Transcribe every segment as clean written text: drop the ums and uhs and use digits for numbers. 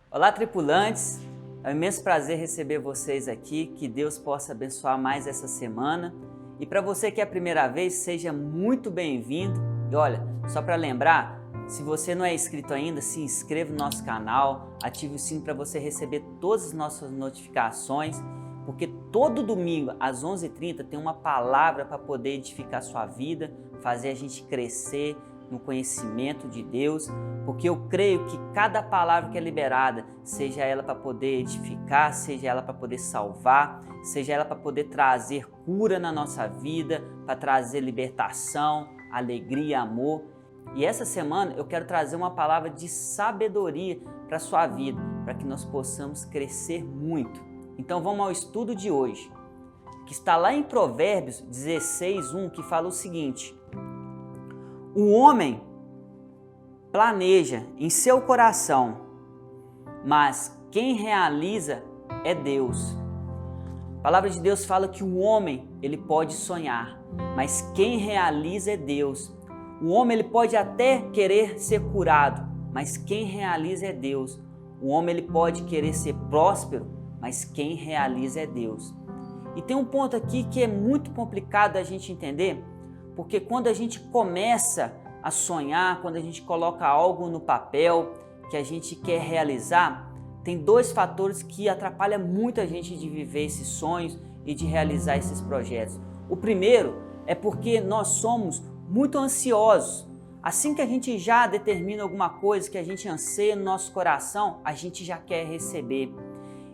Olá, tripulantes! É um imenso prazer receber vocês aqui, que Deus possa abençoar mais essa semana. E para você que é a primeira vez, seja muito bem-vindo. E olha, só para lembrar, se você não é inscrito ainda, se inscreva no nosso canal, ative o sino para você receber todas as nossas notificações, porque todo domingo às 11h30 tem uma palavra para poder edificar a sua vida, fazer a gente crescer no conhecimento de Deus, porque eu creio que cada palavra que é liberada, seja ela para poder edificar, seja ela para poder salvar, seja ela para poder trazer cura na nossa vida, para trazer libertação, alegria, amor. E essa semana eu quero trazer uma palavra de sabedoria para a sua vida, para que nós possamos crescer muito. Então vamos ao estudo de hoje, que está lá em Provérbios 16:1, que fala o seguinte: o homem planeja em seu coração, mas quem realiza é Deus. A palavra de Deus fala que o homem ele pode sonhar, mas quem realiza é Deus. O homem ele pode até querer ser curado, mas quem realiza é Deus. O homem ele pode querer ser próspero, mas quem realiza é Deus. E tem um ponto aqui que é muito complicado a gente entender, porque quando a gente começa a sonhar, quando a gente coloca algo no papel que a gente quer realizar, tem dois fatores que atrapalham muito a gente de viver esses sonhos e de realizar esses projetos. O primeiro é porque nós somos muito ansiosos. Assim que a gente já determina alguma coisa que a gente anseia no nosso coração, a gente já quer receber.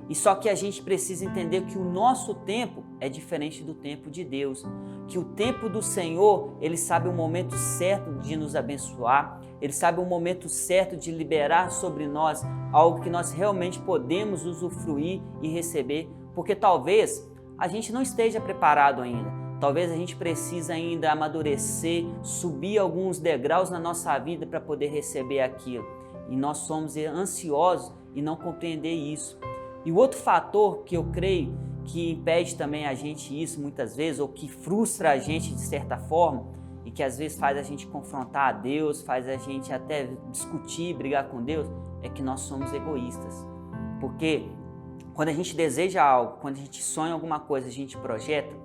E só que a gente precisa entender que o nosso tempo é diferente do tempo de Deus, que o tempo do Senhor, Ele sabe o momento certo de nos abençoar, Ele sabe o momento certo de liberar sobre nós algo que nós realmente podemos usufruir e receber, porque talvez a gente não esteja preparado ainda, talvez a gente precise ainda amadurecer, subir alguns degraus na nossa vida para poder receber aquilo, e nós somos ansiosos e não compreender isso. E o outro fator que eu creio que impede também a gente isso muitas vezes, ou que frustra a gente de certa forma, e que às vezes faz a gente confrontar a Deus, faz a gente até discutir, brigar com Deus, é que nós somos egoístas. Porque quando a gente deseja algo, quando a gente sonha alguma coisa, a gente projeta,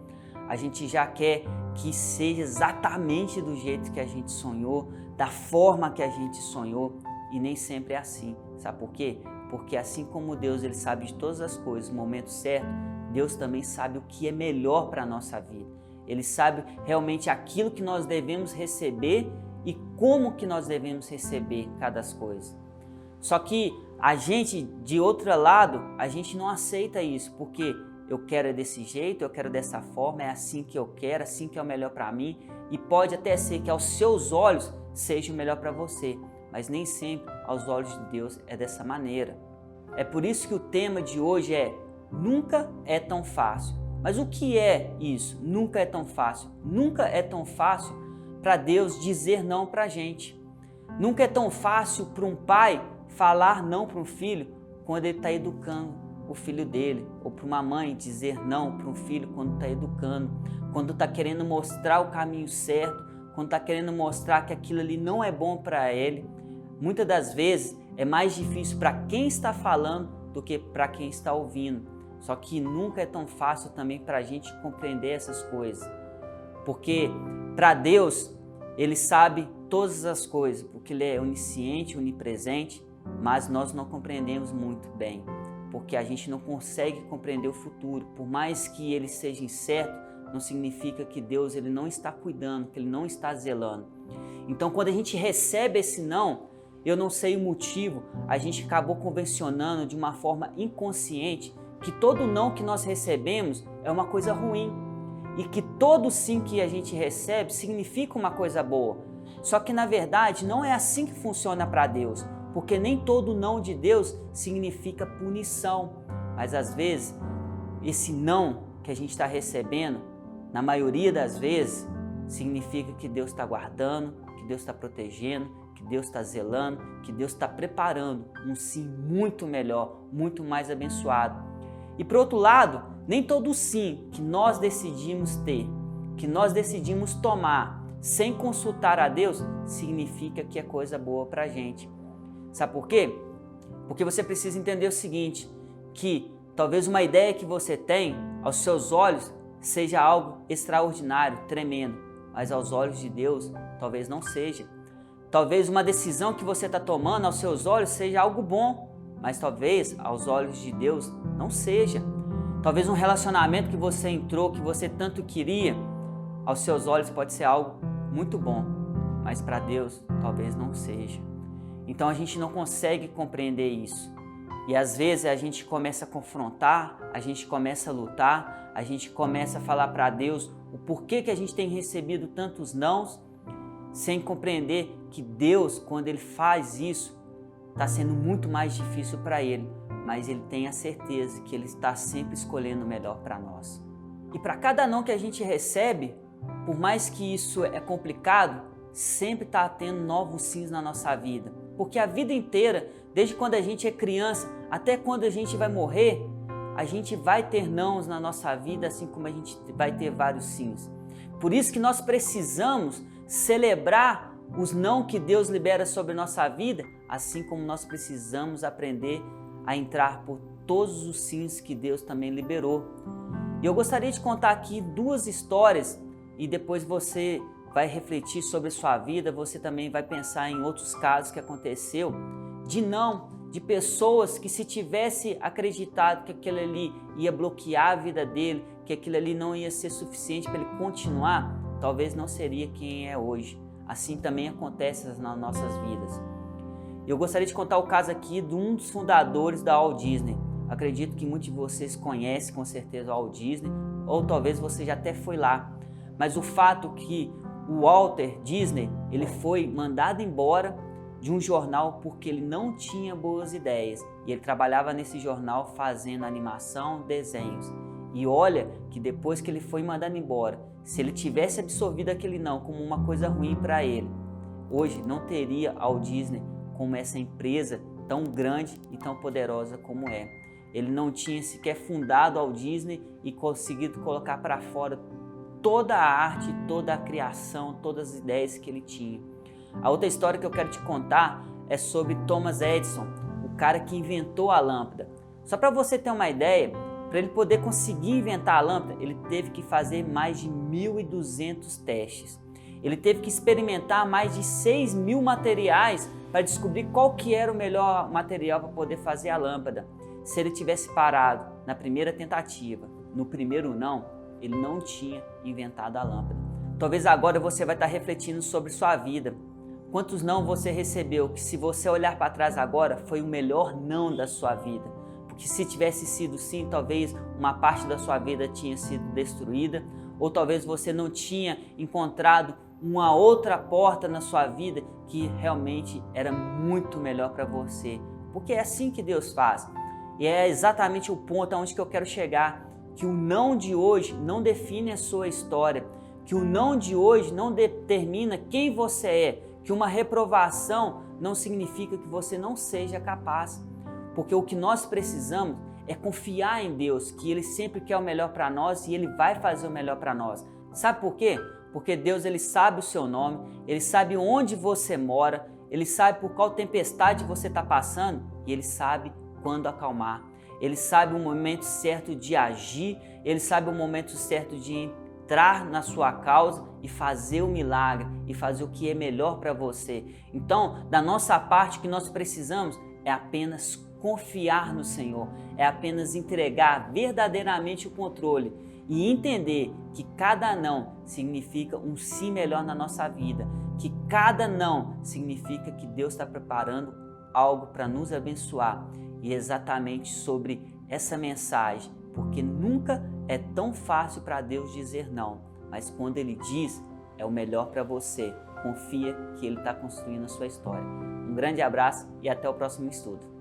a gente já quer que seja exatamente do jeito que a gente sonhou, da forma que a gente sonhou, e nem sempre é assim. Sabe por quê? Porque assim como Deus ele sabe de todas as coisas no momento certo, Deus também sabe o que é melhor para a nossa vida. Ele sabe realmente aquilo que nós devemos receber e como que nós devemos receber cada coisa. Só que a gente, de outro lado, a gente não aceita isso, porque eu quero desse jeito, eu quero dessa forma, é assim que eu quero, assim que é o melhor para mim, e pode até ser que aos seus olhos seja o melhor para você, mas nem sempre aos olhos de Deus é dessa maneira. É por isso que o tema de hoje é nunca é tão fácil. Mas o que é isso? Nunca é tão fácil. Nunca é tão fácil para Deus dizer não para a gente. Nunca é tão fácil para um pai falar não para um filho quando ele está educando o filho dele. Ou para uma mãe dizer não para um filho quando está educando. Quando está querendo mostrar o caminho certo. Quando está querendo mostrar que aquilo ali não é bom para ele. Muitas das vezes é mais difícil para quem está falando do que para quem está ouvindo. Só que nunca é tão fácil também para a gente compreender essas coisas. Porque para Deus, Ele sabe todas as coisas, porque Ele é onisciente, onipresente, mas nós não compreendemos muito bem, porque a gente não consegue compreender o futuro. Por mais que Ele seja incerto, não significa que Deus ele não está cuidando, que Ele não está zelando. Então quando a gente recebe esse não, eu não sei o motivo, a gente acabou convencionando de uma forma inconsciente que todo não que nós recebemos é uma coisa ruim e que todo sim que a gente recebe significa uma coisa boa. Só que na verdade não é assim que funciona para Deus, porque nem todo não de Deus significa punição, mas às vezes esse não que a gente está recebendo, na maioria das vezes, significa que Deus está guardando, que Deus está protegendo, que Deus está zelando, que Deus está preparando um sim muito melhor, muito mais abençoado. E por outro lado, nem todo sim que nós decidimos ter, que nós decidimos tomar, sem consultar a Deus, significa que é coisa boa para a gente. Sabe por quê? Porque você precisa entender o seguinte, que talvez uma ideia que você tem, aos seus olhos, seja algo extraordinário, tremendo, mas aos olhos de Deus, talvez não seja. Talvez uma decisão que você está tomando aos seus olhos seja algo bom, mas talvez aos olhos de Deus não seja. Talvez um relacionamento que você entrou, que você tanto queria, aos seus olhos pode ser algo muito bom, mas para Deus talvez não seja. Então a gente não consegue compreender isso. E às vezes a gente começa a confrontar, a gente começa a lutar, a gente começa a falar para Deus o porquê que a gente tem recebido tantos nãos, sem compreender que Deus, quando Ele faz isso, está sendo muito mais difícil para Ele, mas Ele tem a certeza que Ele está sempre escolhendo o melhor para nós. E para cada não que a gente recebe, por mais que isso é complicado, sempre está tendo novos sims na nossa vida. Porque a vida inteira, desde quando a gente é criança até quando a gente vai morrer, a gente vai ter nãos na nossa vida, assim como a gente vai ter vários sims. Por isso que nós precisamos celebrar os não que Deus libera sobre nossa vida, assim como nós precisamos aprender a entrar por todos os sims que Deus também liberou. E eu gostaria de contar aqui duas histórias e depois você vai refletir sobre sua vida, você também vai pensar em outros casos que aconteceu de não, de pessoas que se tivesse acreditado que aquilo ali ia bloquear a vida dele, que aquilo ali não ia ser suficiente para ele continuar, talvez não seria quem é hoje. Assim também acontece nas nossas vidas. Eu gostaria de contar o caso aqui de um dos fundadores da Walt Disney. Acredito que muitos de vocês conhecem com certeza o Walt Disney, ou talvez você já até foi lá. Mas o fato que o Walter Disney, ele foi mandado embora de um jornal porque ele não tinha boas ideias. E ele trabalhava nesse jornal fazendo animação, desenhos. E olha que depois que ele foi mandado embora, se ele tivesse absorvido aquele não como uma coisa ruim para ele, hoje não teria a Walt Disney como essa empresa tão grande e tão poderosa como é. Ele não tinha sequer fundado a Walt Disney e conseguido colocar para fora toda a arte, toda a criação, todas as ideias que ele tinha. A outra história que eu quero te contar é sobre Thomas Edison, o cara que inventou a lâmpada. Só para você ter uma ideia, para ele poder conseguir inventar a lâmpada, ele teve que fazer mais de 1.200 testes. Ele teve que experimentar mais de 6.000 materiais para descobrir qual que era o melhor material para poder fazer a lâmpada. Se ele tivesse parado na primeira tentativa, no primeiro não, ele não tinha inventado a lâmpada. Talvez agora você vai estar refletindo sobre sua vida. Quantos não você recebeu que, se você olhar para trás agora, foi o melhor não da sua vida? Porque se tivesse sido sim, talvez uma parte da sua vida tinha sido destruída, ou talvez você não tinha encontrado uma outra porta na sua vida que realmente era muito melhor para você. Porque é assim que Deus faz. E é exatamente o ponto aonde que eu quero chegar, que o não de hoje não define a sua história, que o não de hoje não determina quem você é, que uma reprovação não significa que você não seja capaz, porque o que nós precisamos é confiar em Deus, que Ele sempre quer o melhor para nós e Ele vai fazer o melhor para nós. Sabe por quê? Porque Deus, Ele sabe o seu nome, Ele sabe onde você mora, Ele sabe por qual tempestade você está passando e Ele sabe quando acalmar. Ele sabe o momento certo de agir, Ele sabe o momento certo de entrar na sua causa e fazer o milagre e fazer o que é melhor para você. Então, da nossa parte, o que nós precisamos é apenas confiar no Senhor, é apenas entregar verdadeiramente o controle e entender que cada não significa um sim melhor na nossa vida, que cada não significa que Deus está preparando algo para nos abençoar. E exatamente sobre essa mensagem, porque nunca é tão fácil para Deus dizer não, mas quando Ele diz, é o melhor para você. Confia que Ele está construindo a sua história. Um grande abraço e até o próximo estudo.